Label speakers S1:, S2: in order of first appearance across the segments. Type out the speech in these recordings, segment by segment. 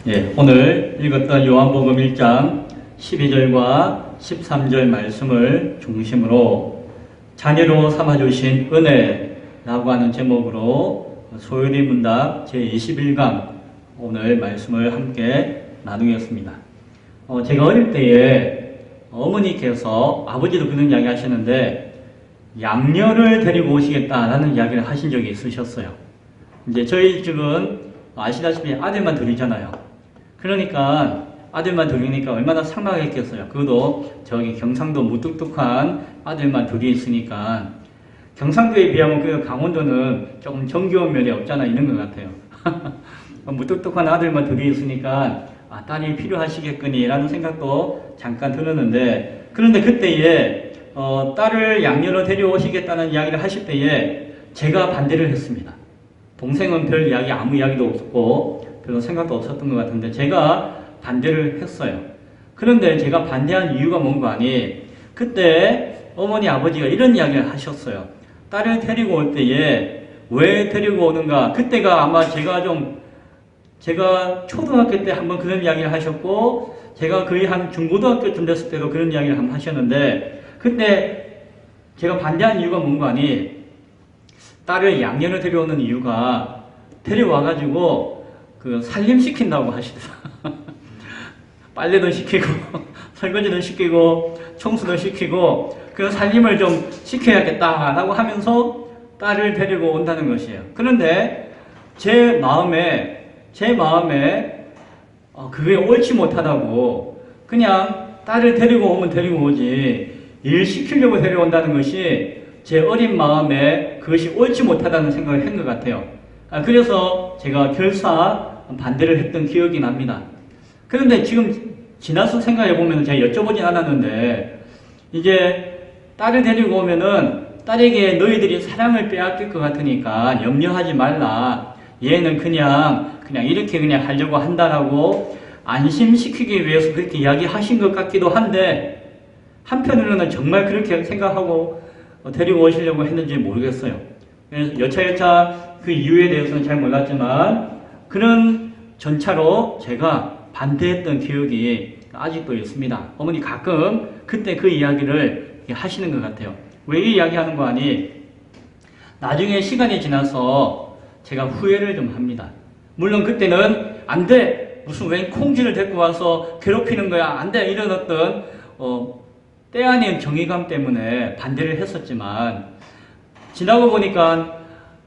S1: 예, 오늘 읽었던 요한복음 1장 12절과 13절 말씀을 중심으로 자녀로 삼아주신 은혜라고 하는 제목으로 소요리 문답 제21강 오늘 말씀을 함께 나누겠습니다. 제가 어릴 때에 어머니께서 아버지도 그런 이야기 하셨는데 양녀를 데리고 오시겠다라는 이야기를 하신 적이 있으셨어요. 이제 저희 집은 아시다시피 아들만 둘이잖아요. 그러니까 아들만 둘이니까 얼마나 삭막했겠어요. 그것도 저기 경상도 무뚝뚝한 아들만 둘이 있으니까 경상도에 비하면 그 강원도는 조금 정겨운 면이 없잖아 있는 것 같아요. 무뚝뚝한 아들만 둘이 있으니까 딸이 필요하시겠거니라는 생각도 잠깐 들었는데, 그런데 그때에 딸을 양녀로 데려오시겠다는 이야기를 하실 때에 제가 반대를 했습니다. 동생은 별 이야기 아무 이야기도 없었고 별로 생각도 없었던 것 같은데 제가 반대를 했어요. 그런데 제가 반대한 이유가 뭔가 하니 그때 어머니 아버지가 이런 이야기를 하셨어요. 딸을 데리고 올 때에 왜 데리고 오는가. 그때가 아마 제가 초등학교 때 한번 그런 이야기를 하셨고 제가 거의 한 중고등학교쯤 됐을 때도 그런 이야기를 한번 하셨는데, 그때 제가 반대한 이유가 뭔가 하니 딸을 양녀를 데려오는 이유가 데려와가지고 그 살림시킨다고 하시더라. 빨래도 시키고 설거지도 시키고 청소도 시키고 그 살림을 좀 시켜야겠다라고 하면서 딸을 데리고 온다는 것이에요. 그런데 제 마음에 그게 옳지 못하다고, 그냥 딸을 데리고 오면 데리고 오지 일 시키려고 데려온다는 것이 제 어린 마음에 그것이 옳지 못하다는 생각을 한 것 같아요. 그래서 제가 결사 반대를 했던 기억이 납니다. 그런데 지금 지나서 생각해보면 제가 여쭤보진 않았는데, 이제 딸을 데리고 오면은 딸에게 너희들이 사랑을 빼앗길 것 같으니까 염려하지 말라. 얘는 그냥 이렇게 그냥 하려고 한다라고 안심시키기 위해서 그렇게 이야기하신 것 같기도 한데, 한편으로는 정말 그렇게 생각하고 데리고 오시려고 했는지 모르겠어요. 그래서 여차여차 그 이유에 대해서는 잘 몰랐지만 그런 전차로 제가 반대했던 기억이 아직도 있습니다. 어머니 가끔 그때 그 이야기를 하시는 것 같아요. 왜 이 이야기 하는 거 아니? 나중에 시간이 지나서 제가 후회를 좀 합니다. 물론 그때는 안 돼! 무슨 웬 콩쥐를 데리고 와서 괴롭히는 거야! 안 돼! 이런 어떤 때 아닌 정의감 때문에 반대를 했었지만, 지나고 보니까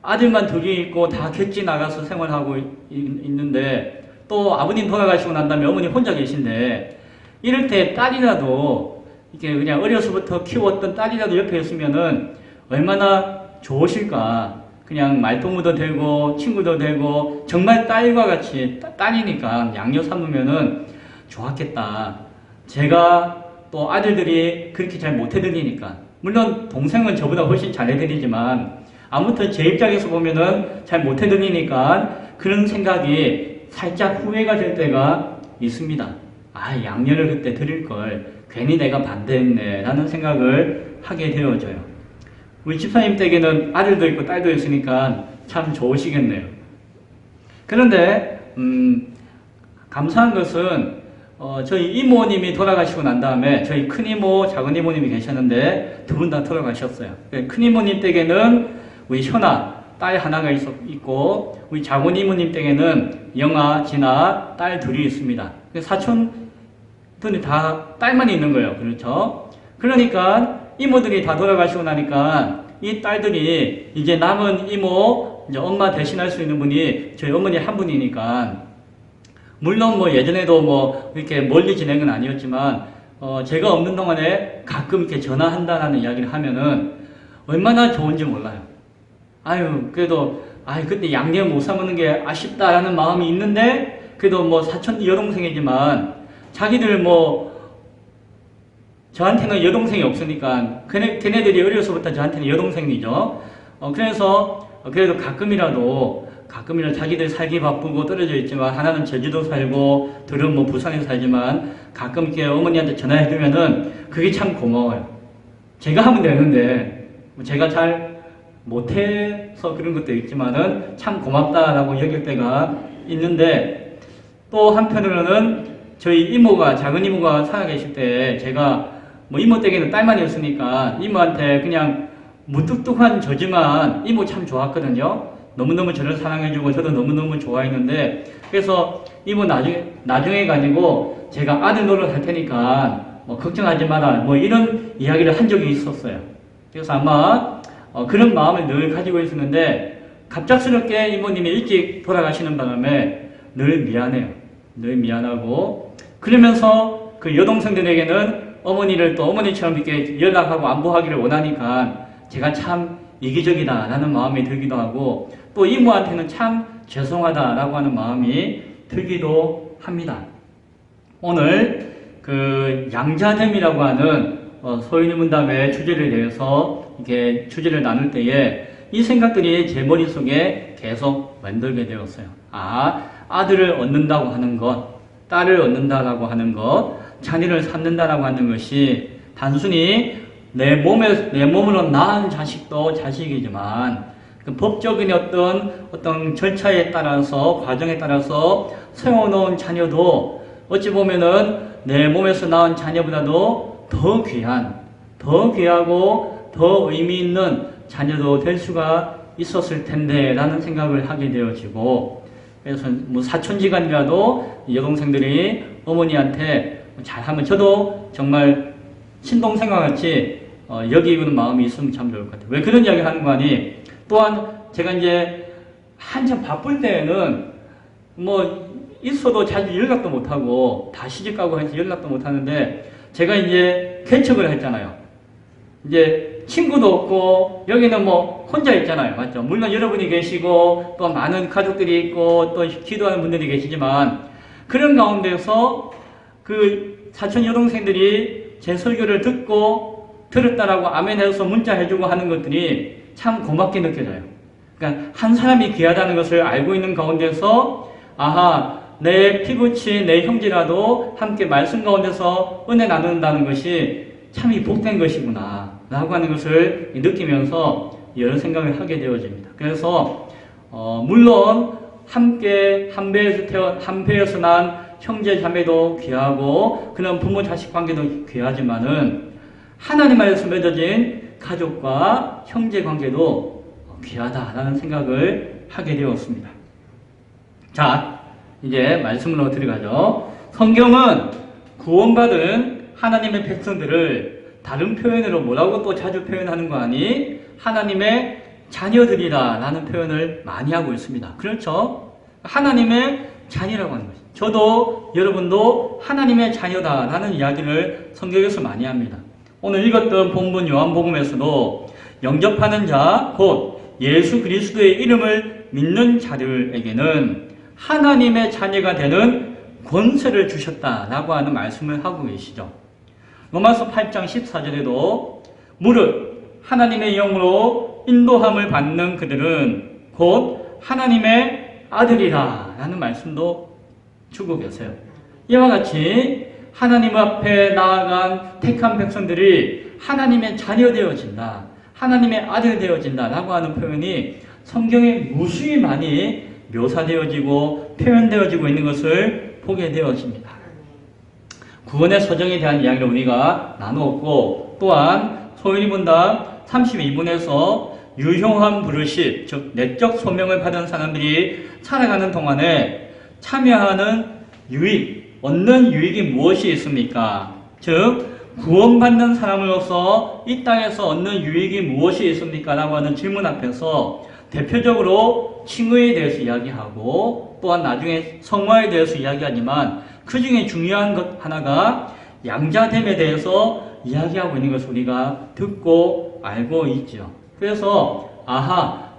S1: 아들만 둘이 있고 다 객지 나가서 생활하고 있는데, 또 아버님 돌아가시고 난 다음에 어머니 혼자 계신데, 이럴 때 딸이라도 이렇게 그냥 어려서부터 키웠던 딸이라도 옆에 있으면은 얼마나 좋으실까. 그냥 말동무도 되고 친구도 되고 정말 딸과 같이 딸이니까 양녀 삼으면은 좋았겠다. 제가 또 아들들이 그렇게 잘 못해드리니까, 물론 동생은 저보다 훨씬 잘해드리지만 아무튼 제 입장에서 보면은 잘 못해드리니까 그런 생각이 살짝 후회가 될 때가 있습니다. 양녀를 그때 드릴 걸 괜히 내가 반대했네 라는 생각을 하게 되어져요. 우리 집사님 댁에는 아들도 있고 딸도 있으니까 참 좋으시겠네요. 그런데 감사한 것은 저희 이모님이 돌아가시고 난 다음에 저희 큰이모, 작은이모님이 계셨는데 두 분 다 돌아가셨어요. 큰이모님 댁에는 우리 현아, 딸 하나가 있고 우리 작은이모님 댁에는 영아, 진아, 딸 둘이 있습니다. 사촌들이 다 딸만 있는 거예요. 그렇죠? 그러니까 이모들이 다 돌아가시고 나니까 이 딸들이 이제 남은 이모, 이제 엄마 대신할 수 있는 분이 저희 어머니 한 분이니까, 물론 예전에도 이렇게 멀리 지낸 건 아니었지만, 제가 없는 동안에 가끔 이렇게 전화한다라는 이야기를 하면은 얼마나 좋은지 몰라요. 그래도, 근데 양녀 못 삼는 게 아쉽다라는 마음이 있는데, 그래도 사촌 여동생이지만, 자기들 저한테는 여동생이 없으니까, 걔네들이 어려서부터 저한테는 여동생이죠. 그래서, 그래도 가끔이라도 자기들 살기 바쁘고 떨어져 있지만, 하나는 제주도 살고, 둘은 부산에 살지만, 가끔 이렇게 어머니한테 전화해주면은, 그게 참 고마워요. 제가 하면 되는데, 제가 잘 못해서 그런 것도 있지만은, 참 고맙다라고 여길 때가 있는데, 또 한편으로는 저희 이모가, 작은 이모가 살아계실 때 제가 뭐 이모 댁에는 딸만이었으니까 이모한테 그냥 무뚝뚝한 저지만 이모 참 좋았거든요. 너무너무 저를 사랑해주고 저도 너무너무 좋아했는데, 그래서 이모 나중에가 아니고 제가 아들 노릇 할 테니까 뭐 걱정하지 마라, 뭐 이런 이야기를 한 적이 있었어요. 그래서 아마 그런 마음을 늘 가지고 있었는데, 갑작스럽게 이모님이 일찍 돌아가시는 바람에 늘 미안해요. 늘 미안하고, 그러면서 그 여동생들에게는 어머니를 또 어머니처럼 이렇게 연락하고 안부하기를 원하니까 제가 참 이기적이다라는 마음이 들기도 하고, 또 이모한테는 참 죄송하다라고 하는 마음이 들기도 합니다. 오늘 그 양자됨이라고 하는 소인의 문답의 주제를 대해서 이렇게 주제를 나눌 때에 이 생각들이 제 머릿속에 계속 만들게 되었어요. 아들을 얻는다고 하는 것, 딸을 얻는다라고 하는 것, 자녀를 낳는다라고 하는 것이 단순히 내 몸으로 낳은 자식도 자식이지만, 그 법적인 어떤 절차에 따라서, 과정에 따라서 세워놓은 자녀도 어찌 보면은 내 몸에서 낳은 자녀보다도 더 귀하고 더 의미 있는 자녀도 될 수가 있었을 텐데 라는 생각을 하게 되어지고, 그래서 뭐 사촌지간이라도 여동생들이 어머니한테 잘하면 저도 정말 친동생과 같이 여기는 마음이 있으면 참 좋을 것 같아요. 왜 그런 이야기 하는 거 아니? 또한 제가 이제 한참 바쁠 때에는 뭐 있어도 자주 연락도 못하고 다 시집가고 해서 연락도 못하는데, 제가 이제 개척을 했잖아요. 이제 친구도 없고 여기는 뭐 혼자 있잖아요. 맞죠? 물론 여러분이 계시고 또 많은 가족들이 있고 또 기도하는 분들이 계시지만, 그런 가운데서 그 사촌 여동생들이 제 설교를 들었다라고 아멘해서 문자 해주고 하는 것들이 참 고맙게 느껴져요. 그러니까 한 사람이 귀하다는 것을 알고 있는 가운데서, 내 피부치 내 형제라도 함께 말씀 가운데서 은혜 나눈다는 것이 참이 복된 것이구나 라고 하는 것을 느끼면서 여러 생각을 하게 되어집니다. 그래서 물론 함께 한 배에서 난 형제 자매도 귀하고 그런 부모 자식 관계도 귀하지만은 하나님 안에서 맺어진 가족과 형제 관계도 귀하다라는 생각을 하게 되었습니다. 자, 이제 말씀으로 들어가죠. 성경은 구원받은 하나님의 백성들을 다른 표현으로 뭐라고 또 자주 표현하는 거 아니? 하나님의 자녀들이다 라는 표현을 많이 하고 있습니다. 그렇죠? 하나님의 자녀라고 하는 거죠. 저도 여러분도 하나님의 자녀다 라는 이야기를 성경에서 많이 합니다. 오늘 읽었던 본문 요한복음에서도 영접하는 자, 곧 예수 그리스도의 이름을 믿는 자들에게는 하나님의 자녀가 되는 권세를 주셨다라고 하는 말씀을 하고 계시죠. 로마서 8장 14절에도 무릇 하나님의 영으로 인도함을 받는 그들은 곧 하나님의 아들이라 라는 말씀도 주고 계세요. 이와 같이 하나님 앞에 나아간 택한 백성들이 하나님의 자녀 되어진다, 하나님의 아들 되어진다 라고 하는 표현이 성경에 무수히 많이 묘사되어지고 표현되어지고 있는 것을 보게 되어집니다. 구원의 서정에 대한 이야기를 우리가 나누었고, 또한 소인의 문답 32분에서 유효한 브루십, 즉 내적 소명을 받은 사람들이 살아가는 동안에 참여하는 유익, 얻는 유익이 무엇이 있습니까? 즉 구원받는 사람으로서 이 땅에서 얻는 유익이 무엇이 있습니까? 라고 하는 질문 앞에서 대표적으로 칭의에 대해서 이야기하고, 또한 나중에 성화에 대해서 이야기하지만 그 중에 중요한 것 하나가 양자됨에 대해서 이야기하고 있는 것을 우리가 듣고 알고 있죠. 그래서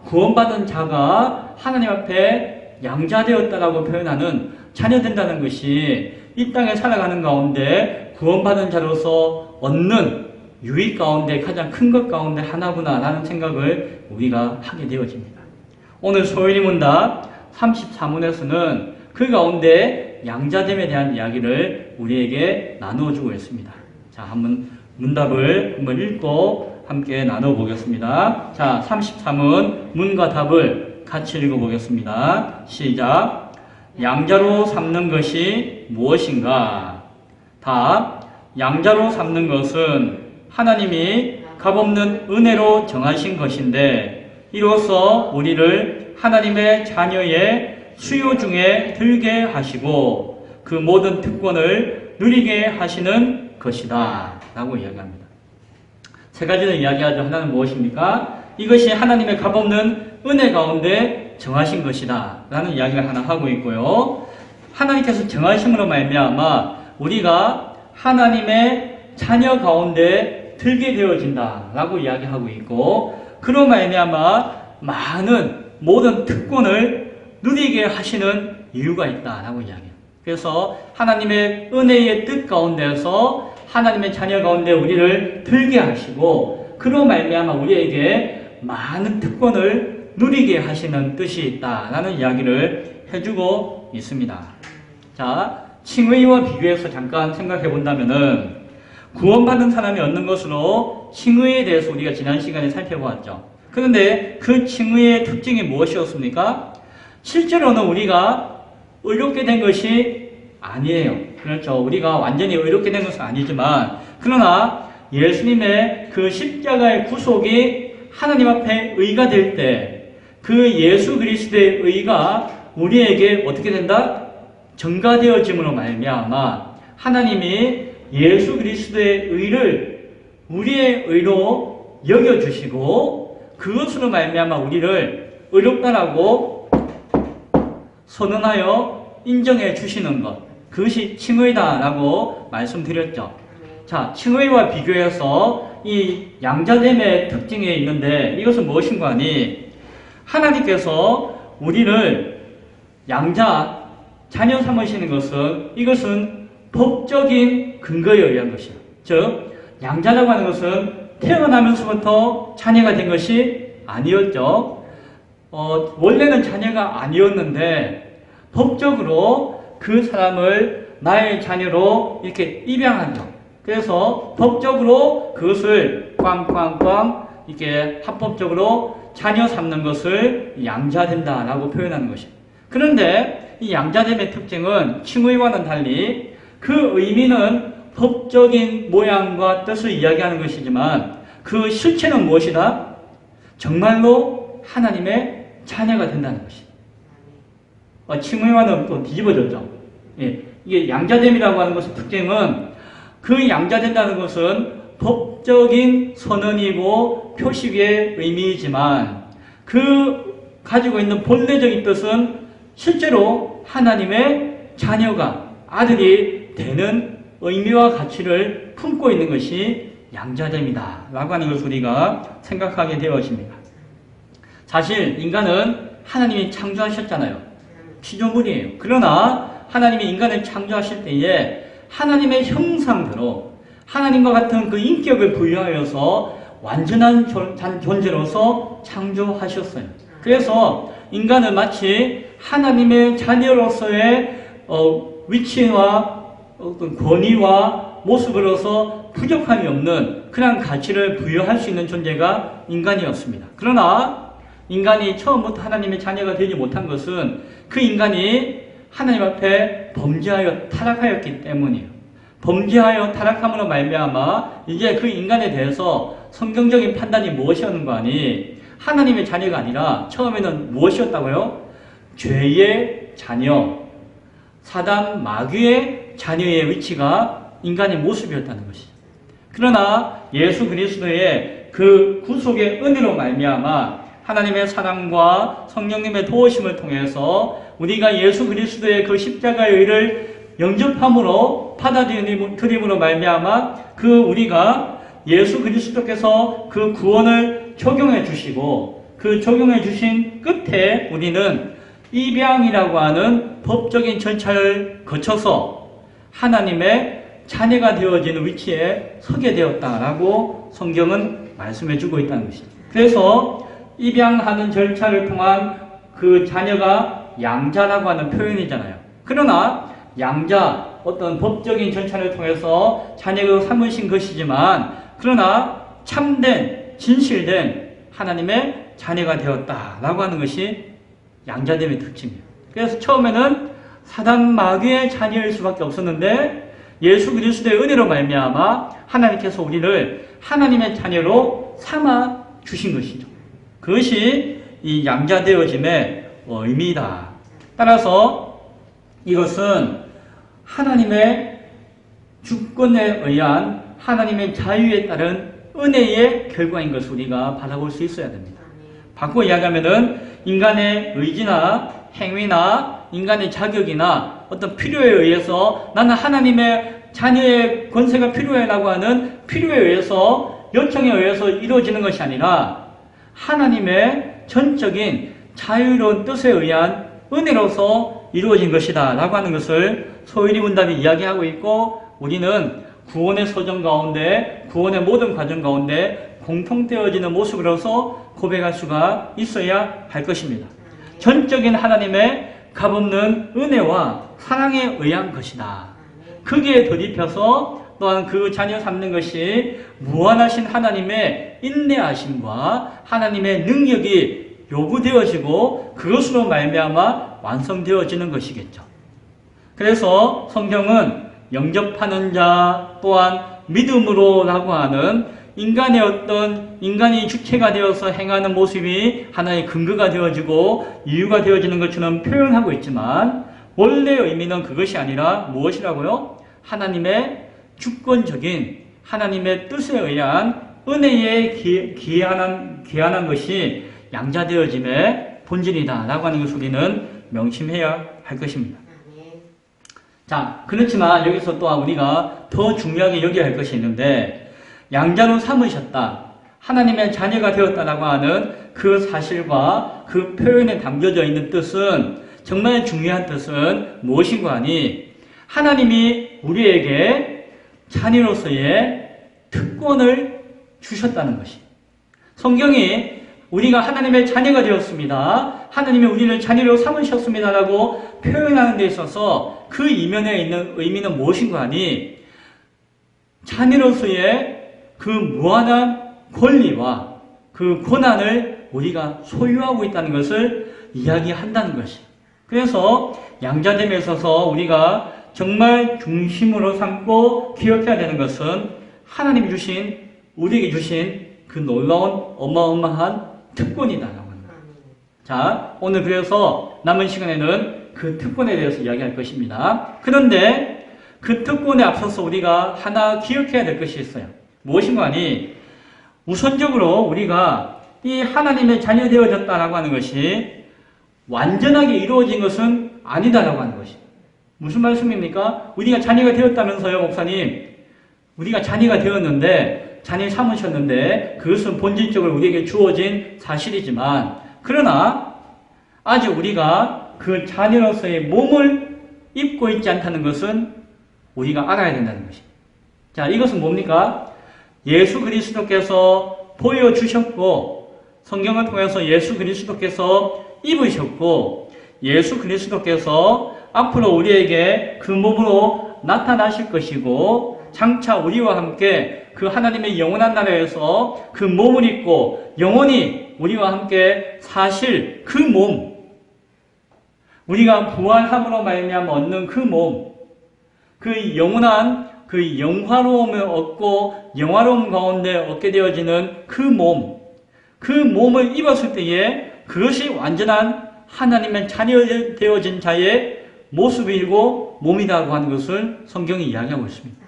S1: 구원받은 자가 하나님 앞에 양자되었다라고 표현하는 자녀된다는 것이 이 땅에 살아가는 가운데 구원받은 자로서 얻는 유익 가운데 가장 큰 것 가운데 하나구나 라는 생각을 우리가 하게 되어집니다. 오늘 소인의 문답 34문에서는 그 가운데 양자됨에 대한 이야기를 우리에게 나누어 주고 있습니다. 자, 한번 문답을 한번 읽고 함께 나눠 보겠습니다. 자, 33문 문과 답을 같이 읽어 보겠습니다. 시작. 양자로 삼는 것이 무엇인가? 답. 양자로 삼는 것은 하나님이 값없는 은혜로 정하신 것인데 이로써 우리를 하나님의 자녀의 수요 중에 들게 하시고 그 모든 특권을 누리게 하시는 것이다 라고 이야기합니다. 세 가지를 이야기하죠. 하나는 무엇입니까? 이것이 하나님의 값없는 은혜 가운데 정하신 것이다 라는 이야기를 하나 하고 있고요. 하나님께서 정하심으로 말미암아 우리가 하나님의 자녀 가운데 들게 되어진다 라고 이야기하고 있고, 그로 말미암아 많은 모든 특권을 누리게 하시는 이유가 있다 라고 이야기해요. 그래서 하나님의 은혜의 뜻 가운데서 하나님의 자녀 가운데 우리를 들게 하시고 그로 말미암아 우리에게 많은 특권을 누리게 하시는 뜻이 있다라는 이야기를 해주고 있습니다. 자, 칭의와 비교해서 잠깐 생각해 본다면은 구원받은 사람이 얻는 것으로 칭의에 대해서 우리가 지난 시간에 살펴보았죠. 그런데 그 칭의의 특징이 무엇이었습니까? 실제로는 우리가 의롭게 된 것이 아니에요. 그렇죠. 우리가 완전히 의롭게 된 것은 아니지만, 그러나 예수님의 그 십자가의 구속이 하나님 앞에 의가 될 때 그 예수 그리스도의 의가 우리에게 어떻게 된다? 전가되어짐으로 말미암아 하나님이 예수 그리스도의 의를 우리의 의로 여겨주시고 그것으로 말미암아 우리를 의롭다라고 선언하여 인정해 주시는 것, 그것이 칭의다라고 말씀드렸죠. 자, 칭의와 비교해서 이 양자됨의 특징이 있는데 이것은 무엇인가 하니, 하나님께서 우리를 양자, 자녀 삼으시는 것은 이것은 법적인 근거에 의한 것이에요. 즉, 양자라고 하는 것은 태어나면서부터 자녀가 된 것이 아니었죠. 원래는 자녀가 아니었는데 법적으로 그 사람을 나의 자녀로 이렇게 입양하죠. 그래서 법적으로 그것을 꽝꽝꽝 이렇게 합법적으로 자녀 삼는 것을 양자된다라고 표현하는 것입니다. 그런데 이 양자됨의 특징은 칭의와는 달리 그 의미는 법적인 모양과 뜻을 이야기하는 것이지만 그 실체는 무엇이다? 정말로 하나님의 자녀가 된다는 것입니다. 칭의와는 또 뒤집어졌죠. 예, 이게 양자됨이라고 하는 것의 특징은 그 양자된다는 것은 법적인 선언이고 표식의 의미이지만 그 가지고 있는 본래적인 뜻은 실제로 하나님의 자녀가, 아들이 되는 의미와 가치를 품고 있는 것이 양자됨이다 라고 하는 것을 우리가 생각하게 되어집니다. 사실 인간은 하나님이 창조하셨잖아요. 피조물이에요. 그러나 하나님이 인간을 창조하실 때에 하나님의 형상대로 하나님과 같은 그 인격을 부여하여서 완전한 존재로서 창조하셨어요. 그래서 인간은 마치 하나님의 자녀로서의 위치와 어떤 권위와 모습으로서 부족함이 없는 그런 가치를 부여할 수 있는 존재가 인간이었습니다. 그러나 인간이 처음부터 하나님의 자녀가 되지 못한 것은 그 인간이 하나님 앞에 범죄하여 타락하였기 때문이에요. 범죄하여 타락함으로 말미암아 이제 그 인간에 대해서 성경적인 판단이 무엇이었는가 하니, 하나님의 자녀가 아니라 처음에는 무엇이었다고요? 죄의 자녀, 사단 마귀의 자녀의 위치가 인간의 모습이었다는 것이죠. 그러나 예수 그리스도의 그 구속의 은혜로 말미암아 하나님의 사랑과 성령님의 도우심을 통해서 우리가 예수 그리스도의 그 십자가의 의를 영접함으로 받아들임으로 말미암아 그 우리가 예수 그리스도께서 그 구원을 적용해 주시고 그 적용해 주신 끝에 우리는 입양이라고 하는 법적인 절차를 거쳐서 하나님의 자녀가 되어지는 위치에 서게 되었다라고 성경은 말씀해 주고 있다는 것이죠. 그래서 입양하는 절차를 통한 그 자녀가 양자라고 하는 표현이잖아요. 그러나 양자, 어떤 법적인 절차를 통해서 자녀가 삼으신 것이지만 그러나 참된, 진실된 하나님의 자녀가 되었다라고 하는 것이 양자됨의 특징이에요. 그래서 처음에는 사단 마귀의 자녀일 수밖에 없었는데 예수 그리스도의 은혜로 말미암아 하나님께서 우리를 하나님의 자녀로 삼아 주신 것이죠. 그것이 이 양자되어짐의 의미이다. 따라서 이것은 하나님의 주권에 의한 하나님의 자유에 따른 은혜의 결과인 것을 우리가 바라볼 수 있어야 됩니다. 바꾸어 이야기하면은 인간의 의지나 행위나 인간의 자격이나 어떤 필요에 의해서 나는 하나님의 자녀의 권세가 필요해라고 하는 필요에 의해서 요청에 의해서 이루어지는 것이 아니라 하나님의 전적인 자유로운 뜻에 의한 은혜로서 이루어진 것이다 라고 하는 것을 소일이 문답이 이야기하고 있고 우리는 구원의 소정 가운데 구원의 모든 과정 가운데 공통되어지는 모습으로서 고백할 수가 있어야 할 것입니다. 전적인 하나님의 값없는 은혜와 사랑에 의한 것이다. 거기에 덧입혀서 또한 그 자녀 삼는 것이 무한하신 하나님의 인내하심과 하나님의 능력이 요구되어지고 그것으로 말미암아 완성되어지는 것이겠죠. 그래서 성경은 영접하는 자 또한 믿음으로라고 하는 인간이 주체가 되어서 행하는 모습이 하나의 근거가 되어지고 이유가 되어지는 것처럼 표현하고 있지만 원래 의미는 그것이 아니라 무엇이라고요? 하나님의 주권적인 하나님의 뜻에 의한 은혜에 기한한 것이 양자되어짐의 본질이다 라고 하는 것을 우리는 명심해야 할 것입니다. 자, 그렇지만 여기서 또한 우리가 더 중요하게 여겨야 할 것이 있는데 양자로 삼으셨다, 하나님의 자녀가 되었다라고 하는 그 사실과 그 표현에 담겨져 있는 뜻은 정말 중요한 뜻은 무엇인가 하니 하나님이 우리에게 자녀로서의 특권을 주셨다는 것이 성경이 우리가 하나님의 자녀가 되었습니다. 하나님이 우리를 자녀로 삼으셨습니다라고 표현하는 데 있어서 그 이면에 있는 의미는 무엇인가 하니 자녀로서의 그 무한한 권리와 그 권한을 우리가 소유하고 있다는 것을 이야기한다는 것이. 그래서 양자됨에 있어서 우리가 정말 중심으로 삼고 기억해야 되는 것은 하나님이 주신 우리에게 주신 그 놀라운 어마어마한 특권이다라고 합니다. 자, 오늘 그래서 남은 시간에는 그 특권에 대해서 이야기할 것입니다. 그런데 그 특권에 앞서서 우리가 하나 기억해야 될 것이 있어요. 무엇인가 하니 우선적으로 우리가 이 하나님의 자녀 되어졌다라고 하는 것이 완전하게 이루어진 것은 아니다라고 하는 것이. 무슨 말씀입니까? 우리가 자녀가 되었다면서요, 목사님. 우리가 자녀가 되었는데 자녀 삼으셨는데 그것은 본질적으로 우리에게 주어진 사실이지만 그러나 아직 우리가 그 자녀로서의 몸을 입고 있지 않다는 것은 우리가 알아야 된다는 것입니다. 자, 이것은 뭡니까? 예수 그리스도께서 보여주셨고 성경을 통해서 예수 그리스도께서 입으셨고 예수 그리스도께서 앞으로 우리에게 그 몸으로 나타나실 것이고 장차 우리와 함께 그 하나님의 영원한 나라에서 그 몸을 입고 영원히 우리와 함께 사실 그 몸, 우리가 부활함으로 말미암아 얻는 그 몸, 그 영원한 그 영화로움을 얻고 영화로움 가운데 얻게 되어지는 그 몸, 그 몸을 입었을 때에 그것이 완전한 하나님의 자녀 되어진 자의 모습이고 몸이라고 하는 것을 성경이 이야기하고 있습니다.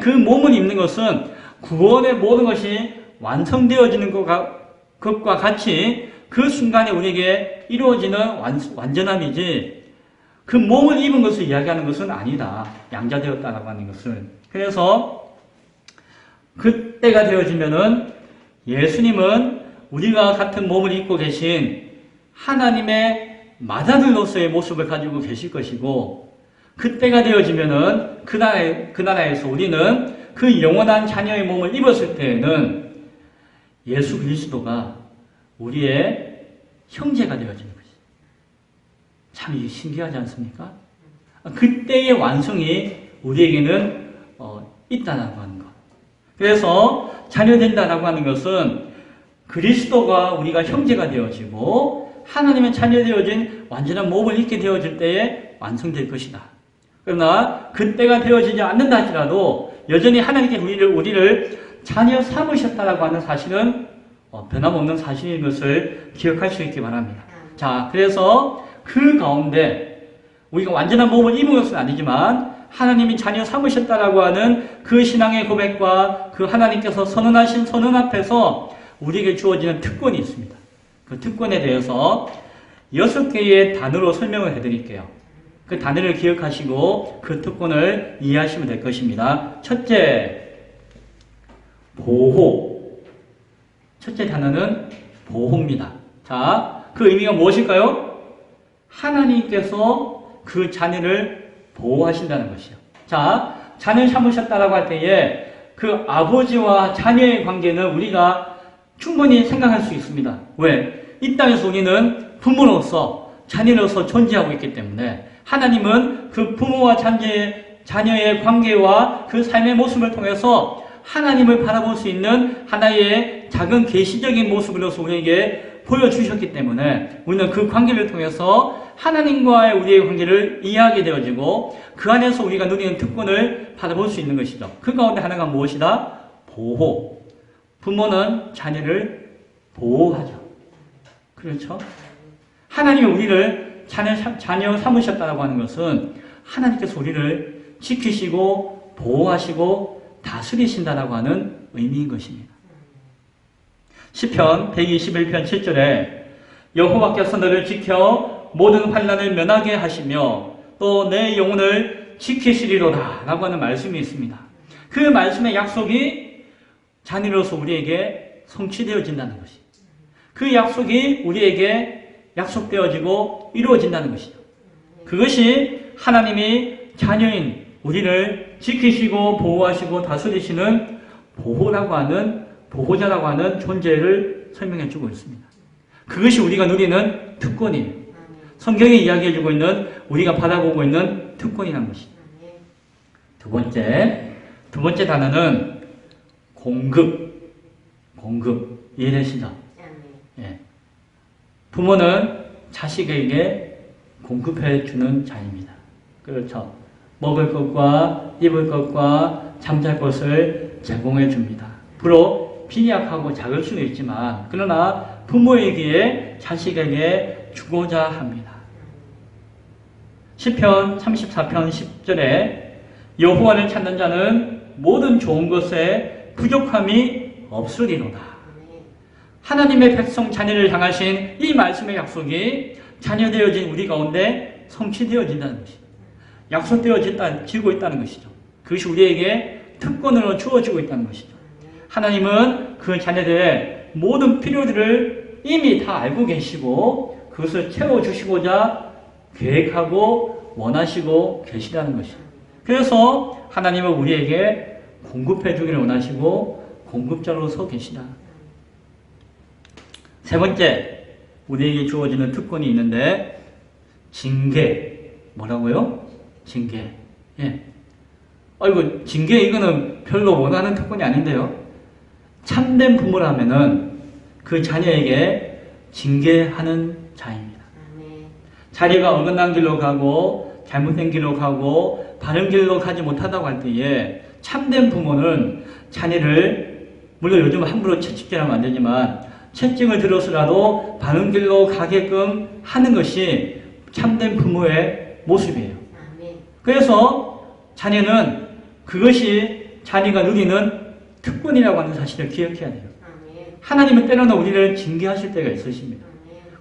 S1: 그 몸을 입는 것은 구원의 모든 것이 완성되어지는 것과 같이 그 순간에 우리에게 이루어지는 완전함이지 그 몸을 입은 것을 이야기하는 것은 아니다. 양자되었다라고 하는 것을. 그래서 그때가 되어지면은 예수님은 우리가 같은 몸을 입고 계신 하나님의 맏아들로서의 모습을 가지고 계실 것이고 그때가 되어지면은 그 나라에서 우리는 그 영원한 자녀의 몸을 입었을 때에는 예수 그리스도가 우리의 형제가 되어지는 것이죠. 참 이게 신기하지 않습니까? 그때의 완성이 우리에게는 있다라고 하는 것. 그래서 자녀된다라고 하는 것은 그리스도가 우리가 형제가 되어지고 하나님의 자녀 되어진 완전한 몸을 입게 되어질 때에 완성될 것이다. 그러나 그때가 되어지지 않는다 할지라도 여전히 하나님께 우리를 자녀 삼으셨다라고 하는 사실은 변함없는 사실인 것을 기억할 수 있기 바랍니다. 자, 그래서 그 가운데 우리가 완전한 몸을 입은 것은 아니지만 하나님이 자녀 삼으셨다라고 하는 그 신앙의 고백과 그 하나님께서 선언하신 선언 앞에서 우리에게 주어지는 특권이 있습니다. 그 특권에 대해서 6개의 단어로 설명을 해드릴게요. 그 단어를 기억하시고 그 특권을 이해하시면 될 것입니다. 첫째, 보호. 첫째 단어는 보호입니다. 자, 그 의미가 무엇일까요? 하나님께서 그 자녀를 보호하신다는 것이요. 자, 자녀 삼으셨다라고 할 때에 그 아버지와 자녀의 관계는 우리가 충분히 생각할 수 있습니다. 왜? 이 땅에서 우리는 부모로서 자녀로서 존재하고 있기 때문에 하나님은 그 부모와 자녀의 관계와 그 삶의 모습을 통해서 하나님을 바라볼 수 있는 하나의 작은 계시적인 모습으로서 우리에게 보여주셨기 때문에 우리는 그 관계를 통해서 하나님과의 우리의 관계를 이해하게 되어지고 그 안에서 우리가 누리는 특권을 받아볼 수 있는 것이죠. 그 가운데 하나가 무엇이다? 보호. 부모는 자녀를 보호하죠. 그렇죠? 하나님이 우리를 자녀 삼으셨다고 하는 것은 하나님께서 우리를 지키시고 보호하시고 다스리신다라고 하는 의미인 것입니다. 시편 121편 7절에 여호와께서 너를 지켜 모든 환난을 면하게 하시며 또 내 영혼을 지키시리로다 라고 하는 말씀이 있습니다. 그 말씀의 약속이 자녀로서 우리에게 성취되어진다는 것이, 그 약속이 우리에게 약속되어지고 이루어진다는 것이죠. 그것이 하나님이 자녀인 우리를 지키시고 보호하시고 다스리시는 보호라고 하는, 보호자라고 하는 존재를 설명해 주고 있습니다. 그것이 우리가 누리는 특권이에요. 성경이 이야기해주고 있는, 우리가 바라보고 있는 특권이라는 것이죠. 두 번째 단어는 공급. 이해되시죠? 예. 부모는 자식에게 공급해 주는 자입니다. 그렇죠. 먹을 것과 입을 것과 잠잘 것을 제공해 줍니다. 비록 빈약하고 작을 수는 있지만 그러나 부모에게 자식에게 주고자 합니다. 시편 34편 10절에 여호와를 찾는 자는 모든 좋은 것에 부족함이 없으리로다. 하나님의 백성 자녀를 향하신 이 말씀의 약속이 자녀되어진 우리 가운데 성취되어진다는 것입니다. 약속되어지고 있다는 것이죠. 그것이 우리에게 특권으로 주어지고 있다는 것이죠. 하나님은 그 자녀들의 모든 필요들을 이미 다 알고 계시고 그것을 채워주시고자 계획하고 원하시고 계시다는 것이죠. 그래서 하나님은 우리에게 공급해 주기를 원하시고 공급자로 서 계시다. 세 번째, 우리에게 주어지는 특권이 있는데 징계. 뭐라고요? 징계. 예. 아이고, 징계 이거는 별로 원하는 특권이 아닌데요. 참된 부모라면은 그 자녀에게 징계하는 자입니다. 자녀가 어긋난 길로 가고 잘못된 길로 가고 바른 길로 가지 못하다고 할 때에 참된 부모는 자녀를, 물론 요즘 함부로 채찍질하면 안 되지만 채찍을 들어서라도 바른 길로 가게끔 하는 것이 참된 부모의 모습이에요. 그래서 자녀는 그것이 자녀가 누리는 특권이라고 하는 사실을 기억해야 돼요. 하나님은 때로는 우리를 징계하실 때가 있으십니다.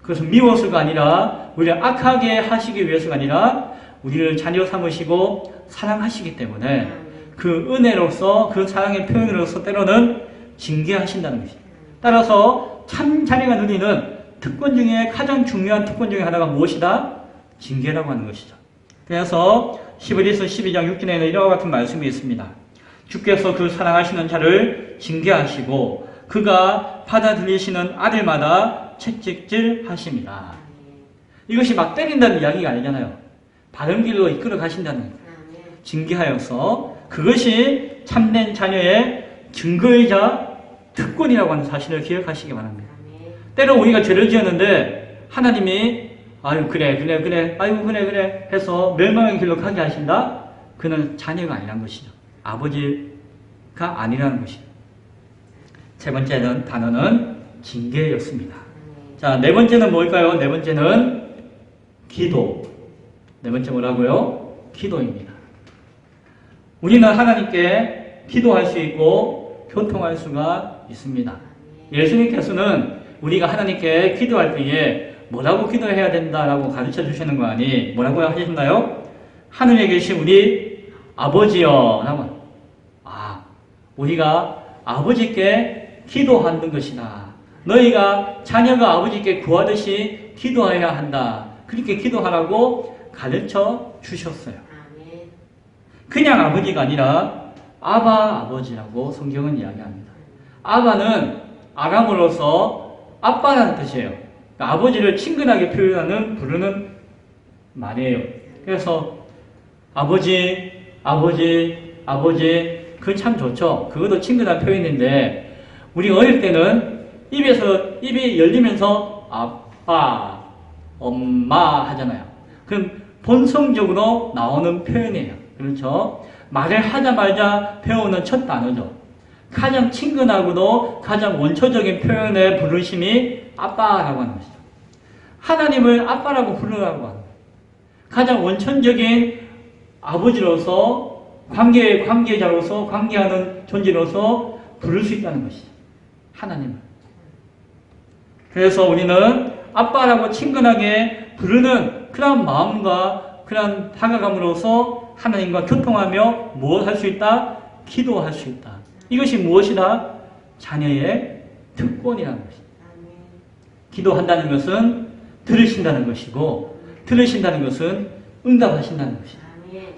S1: 그것은 미워서가 아니라 우리를 악하게 하시기 위해서가 아니라 우리를 자녀 삼으시고 사랑하시기 때문에 그 은혜로서 그 사랑의 표현으로서 때로는 징계하신다는 것입니다. 따라서 참 자녀가 누리는 특권 중에 가장 중요한 특권 중에 하나가 무엇이다? 징계라고 하는 것이죠. 그래서 히브리서 12장 6절에는 이와 같은 말씀이 있습니다. 주께서 그 사랑하시는 자를 징계하시고 그가 받아들이시는 아들마다 채찍질 하십니다. 이것이 막 때린다는 이야기가 아니잖아요. 바른 길로 이끌어 가신다는 징계하여서 그것이 참된 자녀의 증거이자 특권이라고 하는 사실을 기억하시기 바랍니다. 때로 우리가 죄를 지었는데 하나님이 아유 그래 아유 그래 해서 멸망의 길로 가게 하신다? 그는 자녀가 아니란 것이죠. 아버지가 아니라는 것이죠. 세 번째 단어는 징계였습니다. 자, 네 번째는 뭘까요? 네 번째는 기도. 네 번째 뭐라고요? 기도입니다. 우리는 하나님께 기도할 수 있고 교통할 수가 있습니다. 예수님께서는 우리가 하나님께 기도할 때에 뭐라고 기도해야 된다라고 가르쳐 주시는 거 아니? 뭐라고 하셨나요? 하늘에 계신 우리 아버지여 라고. 우리가 아버지께 기도하는 것이다. 너희가 자녀가 아버지께 구하듯이 기도해야 한다. 그렇게 기도하라고 가르쳐 주셨어요. 그냥 아버지가 아니라 아바 아버지라고 성경은 이야기합니다. 아바는 아람어로서 아빠라는 뜻이에요. 그러니까 아버지를 친근하게 표현하는 부르는 말이에요. 그래서 아버지 그건 참 좋죠. 그것도 친근한 표현인데 우리 어릴 때는 입이 열리면서 아빠, 엄마 하잖아요. 그럼 본성적으로 나오는 표현이에요. 그렇죠? 말을 하자마자 배우는 첫 단어죠. 가장 친근하고도 가장 원초적인 표현의 부르심이 아빠라고 하는 것이죠. 하나님을 아빠라고 부르라고 하는 거예요. 가장 원천적인 아버지로서 관계자로서 관계하는 존재로서 부를 수 있다는 것이죠. 하나님을. 그래서 우리는 아빠라고 친근하게 부르는 그런 마음과 그런 다가감으로써 하나님과 교통하며 무엇 할 수 있다? 기도할 수 있다. 이것이 무엇이다? 자녀의 특권이라는 것입니다. 기도한다는 것은 들으신다는 것이고 들으신다는 것은 응답하신다는 것입니다.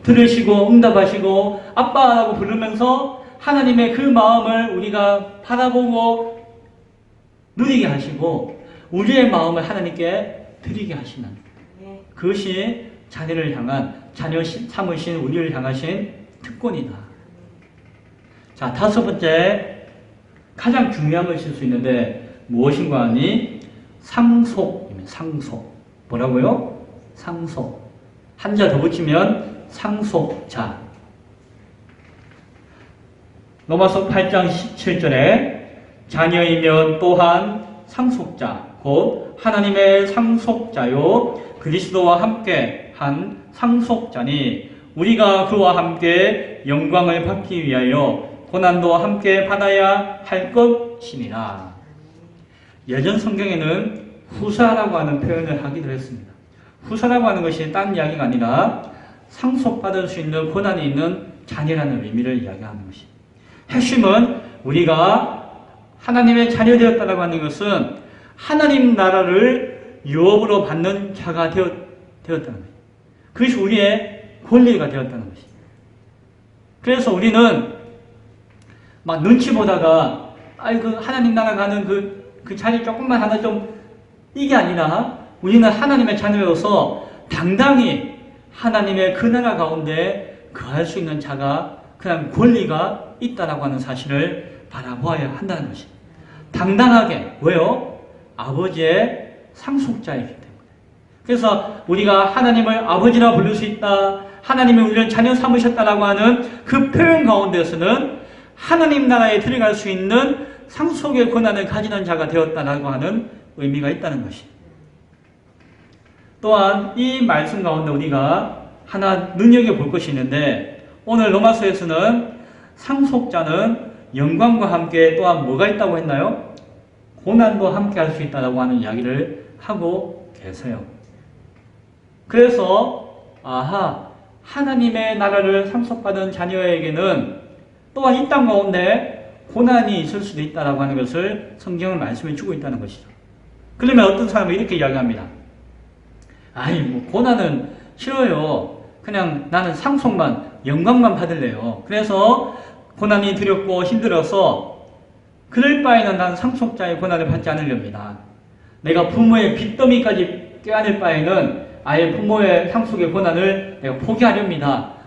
S1: 들으시고 응답하시고 아빠라고 부르면서 하나님의 그 마음을 우리가 바라보고 누리게 하시고 우리의 마음을 하나님께 드리게 하시는 그것이 자녀를 향한 자녀 삼으신 우리를 향하신 특권이다. 자, 다섯 번째 가장 중요한 것일 수 있는데 무엇인가 하니 상속입니다. 상속. 뭐라고요? 상속. 한자 더 붙이면 상속자. 로마서 8장 17절에 자녀이면 또한 상속자 곧 하나님의 상속자요 그리스도와 함께 한 상속자니 우리가 그와 함께 영광을 받기 위하여 고난도 함께 받아야 할 것이니라. 예전 성경에는 후사라고 하는 표현을 하기도 했습니다. 후사라고 하는 것이 딴 이야기가 아니라 상속받을 수 있는 고난이 있는 자녀라는 의미를 이야기하는 것입니다. 핵심은 우리가 하나님의 자녀되었다고 하는 것은 하나님 나라를 유업으로 받는 자가 되었다는 거예요. 그것이 우리의 권리가 되었다는 것입니다. 그래서 우리는 막 눈치 보다가 그 하나님 나라 가는 그 자리 조금만 하나 좀 이게 아니라 우리는 하나님의 자녀로서 당당히 하나님의 그 나라 가운데 거할 수 있는 자가 그냥 권리가 있다라고 하는 사실을 바라보아야 한다는 것입니다. 당당하게. 왜요? 아버지의 상속자이기 때문에. 그래서 우리가 하나님을 아버지라 부를 수 있다. 하나님이 우리를 자녀 삼으셨다라고 하는 그 표현 가운데서는 하나님 나라에 들어갈 수 있는 상속의 권한을 가지는 자가 되었다라고 하는 의미가 있다는 것입니다. 또한 이 말씀 가운데 우리가 하나 눈여겨볼 것이 있는데 오늘 로마서에서는 상속자는 영광과 함께 또한 뭐가 있다고 했나요? 고난도 함께 할 수 있다고 하는 이야기를 하고 계세요. 그래서 하나님의 나라를 상속받은 자녀에게는 또한 이 땅 가운데 고난이 있을 수도 있다고 하는 것을 성경은 말씀해 주고 있다는 것이죠. 그러면 어떤 사람은 이렇게 이야기합니다. 고난은 싫어요. 그냥 나는 상속만, 영광만 받을래요. 그래서 고난이 두렵고 힘들어서 그럴 바에는 난 상속자의 고난을 받지 않으렵니다. 내가 부모의 빚더미까지 껴안을 바에는 아예 부모의 상속의 고난을 내가 포기하렵니다.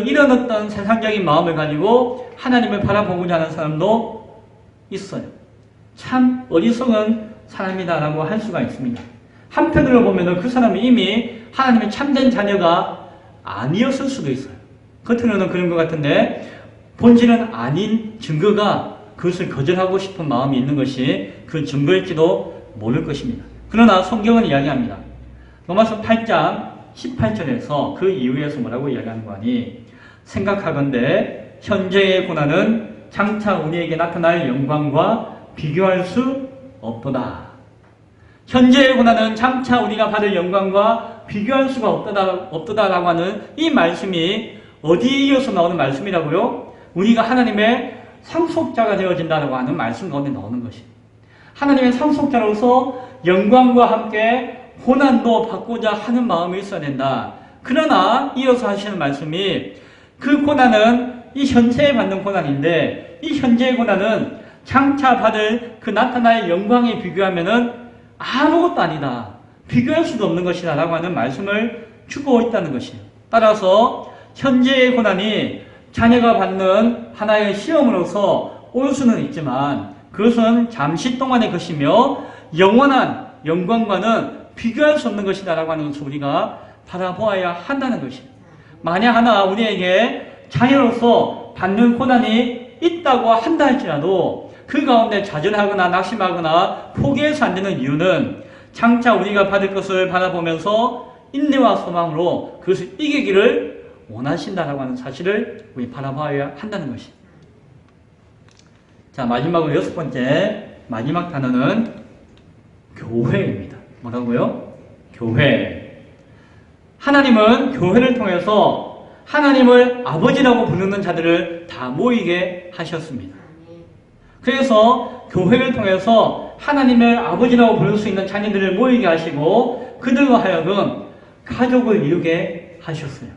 S1: 이런 어떤 세상적인 마음을 가지고 하나님을 바라보고자 하는 사람도 있어요. 참 어리석은 사람이다라고 할 수가 있습니다. 한편으로 보면은 그 사람이 이미 하나님의 참된 자녀가 아니었을 수도 있어요. 겉으로는 그런 것 같은데 본질은 아닌 증거가 그것을 거절하고 싶은 마음이 있는 것이 그 증거일지도 모를 것입니다. 그러나 성경은 이야기합니다. 로마서 8장 18절에서 그 이후에서 뭐라고 이야기하는 거 아니? 생각하건대 현재의 고난은 장차 우리에게 나타날 영광과 비교할 수 없도다. 현재의 고난은 장차 우리가 받을 영광과 비교할 수가 없도다라고 하는 이 말씀이 어디에서 나오는 말씀이라고요? 우리가 하나님의 상속자가 되어진다고 하는 말씀 가운데 나오는 것입니다. 하나님의 상속자로서 영광과 함께 고난도 받고자 하는 마음이 있어야 된다. 그러나 이어서 하시는 말씀이 그 고난은 이 현재에 받는 고난인데 이 현재의 고난은 장차 받을 그 나타날 영광에 비교하면은 아무것도 아니다. 비교할 수도 없는 것이다 라고 하는 말씀을 주고 있다는 것이에요. 따라서 현재의 고난이 자녀가 받는 하나의 시험으로서 올 수는 있지만 그것은 잠시 동안의 것이며 영원한 영광과는 비교할 수 없는 것이다 라고 하는 것을 우리가 바라보아야 한다는 것입니다. 만약 하나 우리에게 자녀로서 받는 고난이 있다고 한다 할지라도 그 가운데 좌절하거나 낙심하거나 포기해서 안 되는 이유는 장차 우리가 받을 것을 바라보면서 인내와 소망으로 그것을 이기기를 원하신다라고 하는 사실을 우리 바라봐야 한다는 것입니다. 자, 마지막으로 6번째 마지막 단어는 교회입니다. 뭐라고요? 교회. 하나님은 교회를 통해서 하나님을 아버지라고 부르는 자들을 다 모이게 하셨습니다. 그래서 교회를 통해서 하나님의 아버지라고 부를 수 있는 자녀들을 모이게 하시고 그들로 하여금 가족을 이루게 하셨어요.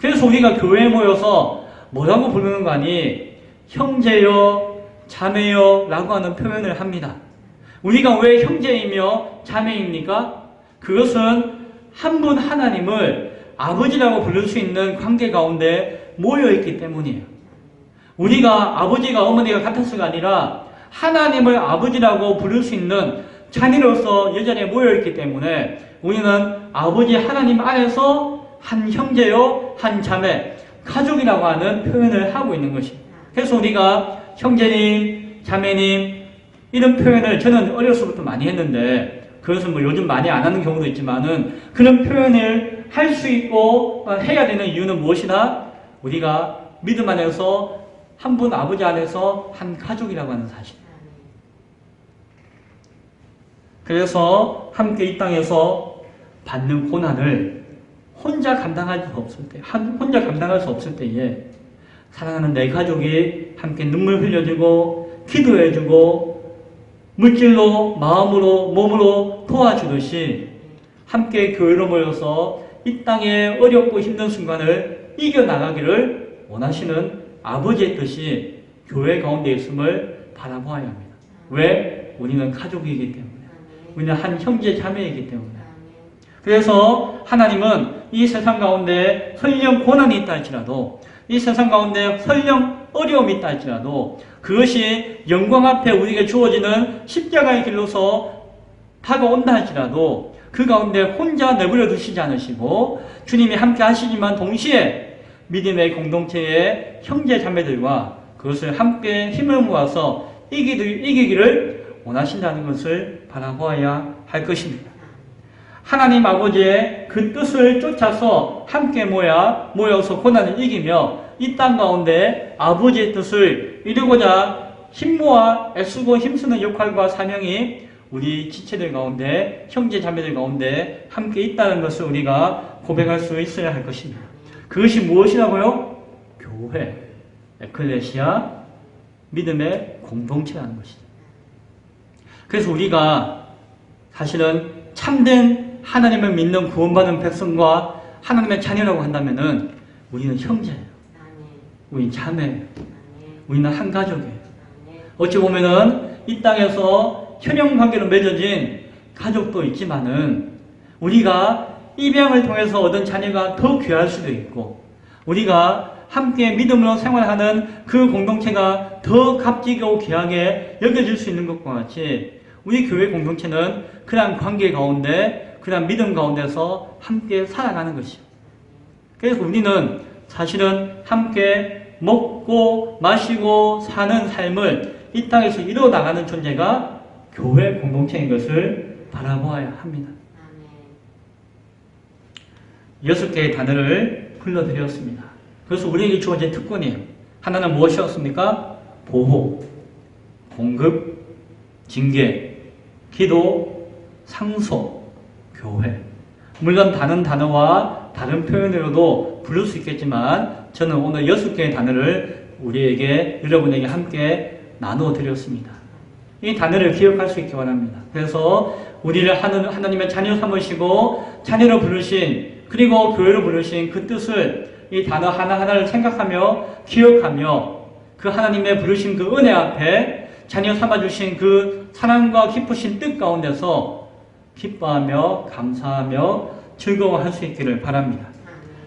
S1: 그래서 우리가 교회에 모여서 뭐라고 부르는 거 아니? 형제요, 자매요 라고 하는 표현을 합니다. 우리가 왜 형제이며 자매입니까? 그것은 한 분 하나님을 아버지라고 부를 수 있는 관계 가운데 모여있기 때문이에요. 우리가 아버지가 어머니가 같아서가 아니라 하나님을 아버지라고 부를 수 있는 자녀로서 여전히 모여있기 때문에 우리는 아버지 하나님 안에서 한 형제요, 한 자매, 가족이라고 하는 표현을 하고 있는 것입니다. 그래서 우리가 형제님, 자매님 이런 표현을 저는 어려서부터 많이 했는데 그것은 뭐 요즘 많이 안 하는 경우도 있지만은 그런 표현을 할 수 있고 해야 되는 이유는 무엇이나 우리가 믿음 안에서 한 분 아버지 안에서 한 가족이라고 하는 사실. 그래서 함께 이 땅에서 받는 고난을 혼자 감당할 수 없을 때, 혼자 감당할 수 없을 때에 사랑하는 내 가족이 함께 눈물 흘려주고 기도해주고 물질로 마음으로 몸으로 도와주듯이 함께 교회로 모여서 이 땅의 어렵고 힘든 순간을 이겨나가기를 원하시는 아버지의 뜻이 교회 가운데 있음을 바라보아야 합니다. 왜? 우리는 가족이기 때문에. 우리는 한 형제 자매이기 때문에. 그래서 하나님은 이 세상 가운데 설령 고난이 있다 할지라도 이 세상 가운데 설령 어려움이 있다 할지라도 그것이 영광 앞에 우리에게 주어지는 십자가의 길로서 다가온다 할지라도 그 가운데 혼자 내버려 두시지 않으시고 주님이 함께 하시지만 동시에 믿음의 공동체의 형제 자매들과 그것을 함께 힘을 모아서 이기기를 원하신다는 것을 바라보아야 할 것입니다. 하나님 아버지의 그 뜻을 쫓아서 함께 모여서 고난을 이기며 이 땅 가운데 아버지의 뜻을 이루고자 힘모아 애쓰고 힘쓰는 역할과 사명이 우리 지체들 가운데 형제 자매들 가운데 함께 있다는 것을 우리가 고백할 수 있어야 할 것입니다. 그것이 무엇이라고요? 교회, 에클레시아, 믿음의 공동체라는 것이죠. 그래서 우리가 사실은 참된 하나님을 믿는 구원받은 백성과 하나님의 자녀라고 한다면은 우리는 형제예요. 우리는 자매예요. 우리는 한 가족이에요. 어찌 보면은 이 땅에서 혈연관계로 맺어진 가족도 있지만은 우리가 입양을 통해서 얻은 자녀가 더 귀할 수도 있고 우리가 함께 믿음으로 생활하는 그 공동체가 더 값지고 귀하게 여겨질 수 있는 것과 같이 우리 교회 공동체는 그런 관계 가운데, 그런 믿음 가운데서 함께 살아가는 것이요. 그래서 우리는 사실은 함께 먹고 마시고 사는 삶을 이 땅에서 이루어 나가는 존재가 교회 공동체인 것을 바라보아야 합니다. 6개의 단어를 불러드렸습니다. 그래서 우리에게 주어진 특권이에요. 하나는 무엇이었습니까? 보호, 공급, 징계, 기도, 상소, 교회. 물론 다른 단어와 다른 표현으로도 부를 수 있겠지만 저는 오늘 6개의 단어를 우리에게, 여러분에게 함께 나누어 드렸습니다. 이 단어를 기억할 수 있기 바랍니다. 그래서 우리를 하나님의 자녀 삼으시고 자녀로 부르신, 그리고 교회로 부르신 그 뜻을 이 단어 하나하나를 생각하며 기억하며 그 하나님의 부르신 그 은혜 앞에 자녀 삼아주신 그 사랑과 기쁘신 뜻 가운데서 기뻐하며 감사하며 즐거워할 수 있기를 바랍니다.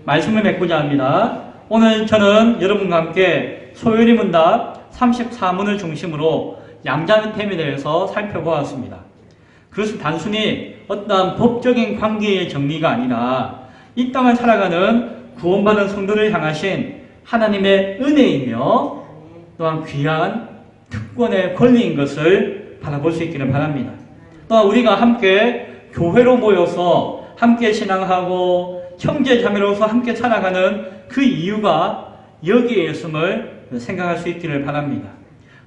S1: 말씀을 맺고자 합니다. 오늘 저는 여러분과 함께 소요리 문답 34문을 중심으로 양자템에 대해서 살펴보았습니다. 그것은 단순히 어떠한 법적인 관계의 정리가 아니라 이 땅을 살아가는 구원받은 성도를 향하신 하나님의 은혜이며 또한 귀한 특권의 권리인 것을 바라볼 수 있기를 바랍니다. 또한 우리가 함께 교회로 모여서 함께 신앙하고 형제자매로서 함께 살아가는 그 이유가 여기에 있음을 생각할 수 있기를 바랍니다.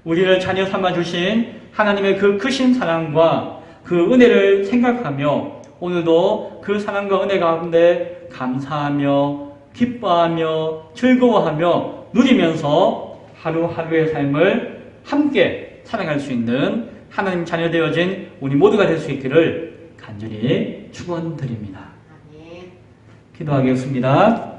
S1: 우리를 자녀 삼아주신 하나님의 그 크신 사랑과 그 은혜를 생각하며 오늘도 그 사랑과 은혜 가운데 감사하며 기뻐하며 즐거워하며 누리면서 하루하루의 삶을 함께 살아갈 수 있는 하나님 자녀 되어진 우리 모두가 될 수 있기를 간절히 축원드립니다. 기도하겠습니다.